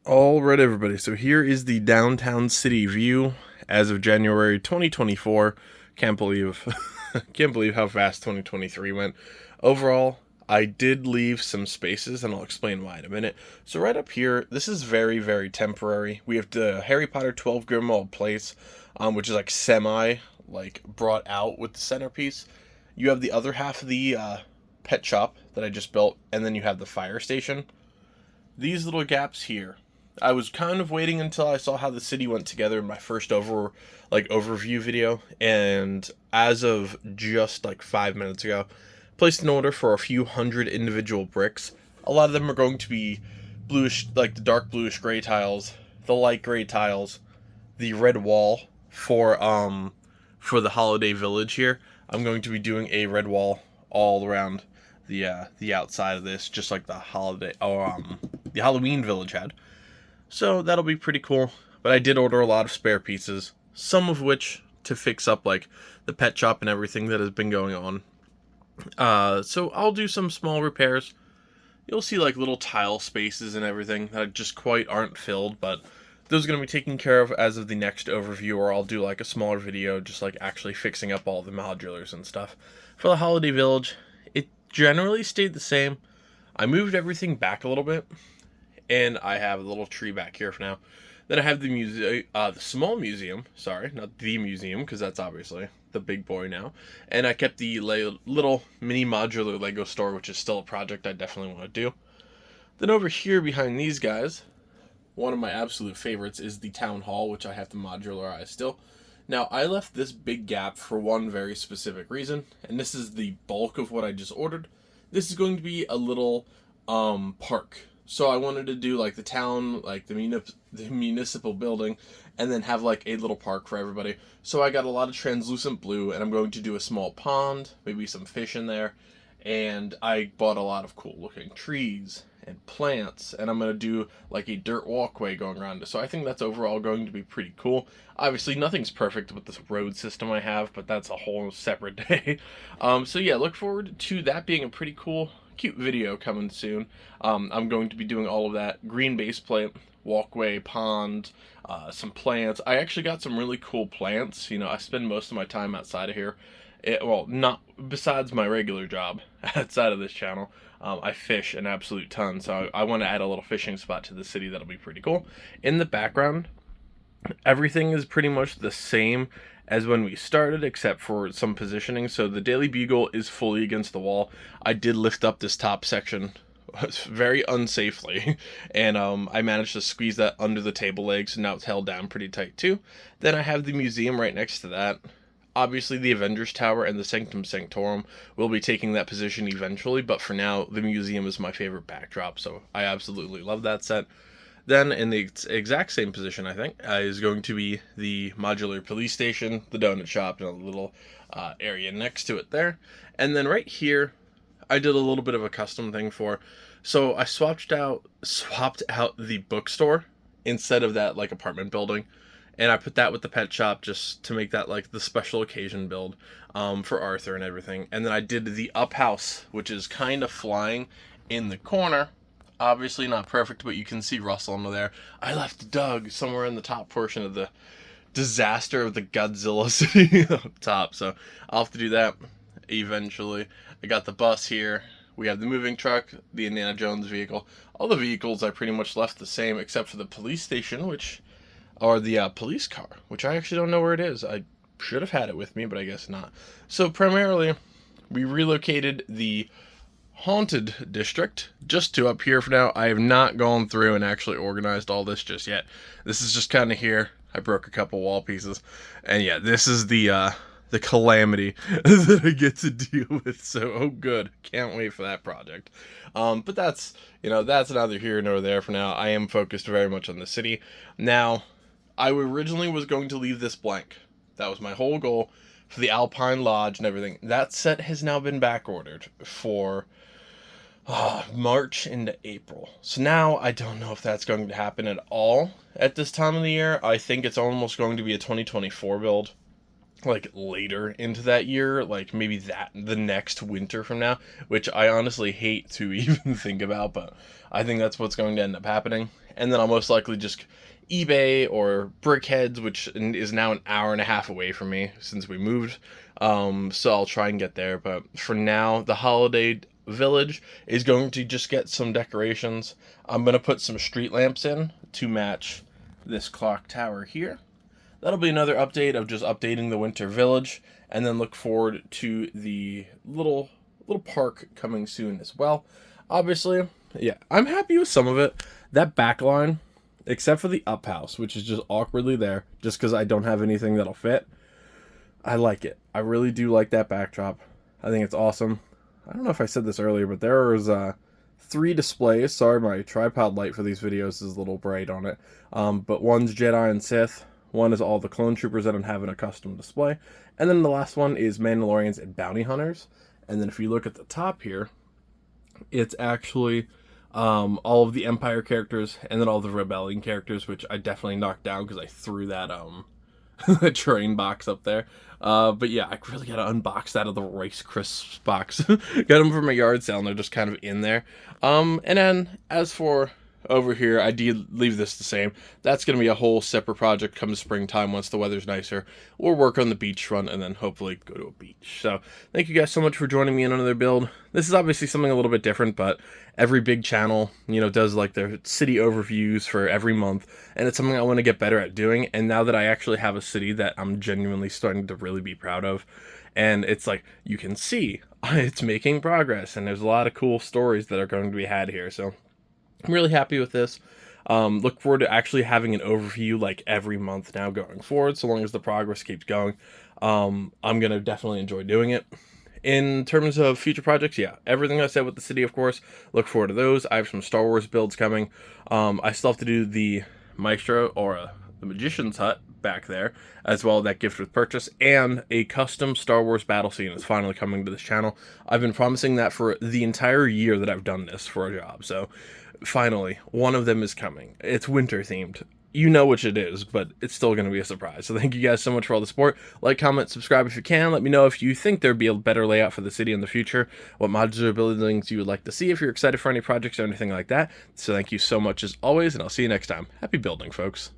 All right, everybody. So here is the downtown city view as of January 2024. Can't believe, can't believe how fast 2023 went. Overall, I did leave some spaces, and I'll explain why in a minute. So right up here, this is very, very temporary. We have the Harry Potter 12 Grimmauld Place, which is like semi, like brought out with the centerpiece. You have the other half of the pet shop that I just built, and then you have the fire station. These little gaps here, I was kind of waiting until I saw how the city went together in my first overview video, and as of just like 5 minutes ago, placed an order for a few hundred individual bricks. A lot of them are going to be bluish, like the dark bluish gray tiles, the light gray tiles, the red wall for the holiday village here. I'm going to be doing a red wall all around the outside of this, just like the Halloween village had. So that'll be pretty cool. But I did order a lot of spare pieces, some of which to fix up like the pet shop and everything that has been going on. So I'll do some small repairs. You'll see like little tile spaces and everything that just quite aren't filled, but those are going to be taken care of as of the next overview, or I'll do like a smaller video just like actually fixing up all the modulars and stuff. For the holiday village, it generally stayed the same. I moved everything back a little bit, and I have a little tree back here for now. Then I have the small museum. Sorry, not the museum, because that's obviously the big boy now. And I kept the little mini modular Lego store, which is still a project I definitely want to do. Then over here behind these guys, one of my absolute favorites is the town hall, which I have to modularize still. Now, I left this big gap for one very specific reason, and this is the bulk of what I just ordered. This is going to be a little park. So I wanted to do like the town, like the municipal building, and then have like a little park for everybody. So I got a lot of translucent blue, and I'm going to do a small pond, maybe some fish in there, and I bought a lot of cool looking trees and plants, and I'm going to do like a dirt walkway going around it. So I think that's overall going to be pretty cool. Obviously nothing's perfect with this road system I have, but that's a whole separate day. So yeah, look forward to that being a pretty cool, cute video coming soon. I'm going to be doing all of that. Green base plate, walkway, pond, some plants. I actually got some really cool plants. You know, I spend most of my time outside of here. Well, not besides my regular job outside of this channel. I fish an absolute ton, so I want to add a little fishing spot to the city. That'll be pretty cool. In the background, everything is pretty much the same as when we started, except for some positioning. So the Daily Bugle is fully against the wall. I did lift up this top section very unsafely, and I managed to squeeze that under the table legs, so now it's held down pretty tight too. Then I have the museum right next to that. Obviously, the Avengers Tower and the Sanctum Sanctorum will be taking that position eventually, but for now, the museum is my favorite backdrop, so I absolutely love that set. Then, in the exact same position, I think, is going to be the modular police station, the donut shop, and a little area next to it there. And then right here, I did a little bit of a custom thing for. So I swapped out the bookstore instead of that like apartment building, and I put that with the pet shop just to make that like the special occasion build for Arthur and everything. And then I did the up house, which is kind of flying in the corner. Obviously not perfect, but you can see Russell under there. I left Doug somewhere in the top portion of the disaster of the Godzilla city up top, so I'll have to do that eventually. I got the bus here. We have the moving truck, the Indiana Jones vehicle. All the vehicles I pretty much left the same, except for the police station, or the police car, which I actually don't know where it is. I should have had it with me, but I guess not. So primarily, we relocated the haunted district just to up here for now. I have not gone through and actually organized all this just yet. This is just kind of here. I broke a couple wall pieces, and yeah, this is the calamity that I get to deal with. So oh good, can't wait for that project. But that's that's neither here nor there for now. I am focused very much on the city now. I originally was going to leave this blank. That was my whole goal for the Alpine Lodge and everything. That set has now been back ordered for March into April. So now I don't know if that's going to happen at all at this time of the year. I think it's almost going to be a 2024 build. like later into that year, like maybe that the next winter from now, which I honestly hate to even think about, but I think that's what's going to end up happening. And then I'll most likely just eBay or Brickheads, which is now an hour and a half away from me since we moved. So I'll try and get there, but for now, the Holiday Village is going to just get some decorations. I'm going to put some street lamps in to match this clock tower here. That'll be another update of just updating the Winter Village, and then look forward to the little park coming soon as well. Obviously, yeah, I'm happy with some of it. That back line, except for the up house, which is just awkwardly there, just because I don't have anything that'll fit. I like it. I really do like that backdrop. I think it's awesome. I don't know if I said this earlier, but there's 3 displays. Sorry, my tripod light for these videos is a little bright on it. But one's Jedi and Sith. One is all the clone troopers that don't have in a custom display. And then the last one is Mandalorians and Bounty Hunters. And then if you look at the top here, it's actually all of the Empire characters and then all the Rebellion characters, which I definitely knocked down because I threw that train box up there. But yeah, I really gotta unbox that of the Rice Crisps box. Got them from a yard sale and they're just kind of in there. And then as for over here, I did leave this the same. That's going to be a whole separate project come springtime once the weather's nicer. We'll work on the beachfront and then hopefully go to a beach. So thank you guys so much for joining me in another build. This is obviously something a little bit different, but every big channel, you know, does like their city overviews for every month, and it's something I want to get better at doing. And now that I actually have a city that I'm genuinely starting to really be proud of, and it's like you can see it's making progress, and there's a lot of cool stories that are going to be had here. So I'm really happy with this. Look forward to actually having an overview like every month now going forward, so long as the progress keeps going. I'm going to definitely enjoy doing it. In terms of future projects, yeah, everything I said with the city, of course, look forward to those. I have some Star Wars builds coming. I still have to do the Maestro or the Magician's Hut back there, as well as that gift with purchase, and a custom Star Wars battle scene is finally coming to this channel. I've been promising that for the entire year that I've done this for a job, so finally, one of them is coming. It's winter themed. You know which it is, but it's still going to be a surprise. So thank you guys so much for all the support. Like, comment, subscribe if you can. Let me know if you think there'd be a better layout for the city in the future, what modular buildings you would like to see, if you're excited for any projects or anything like that. So thank you so much as always, and I'll see you next time. Happy building, folks.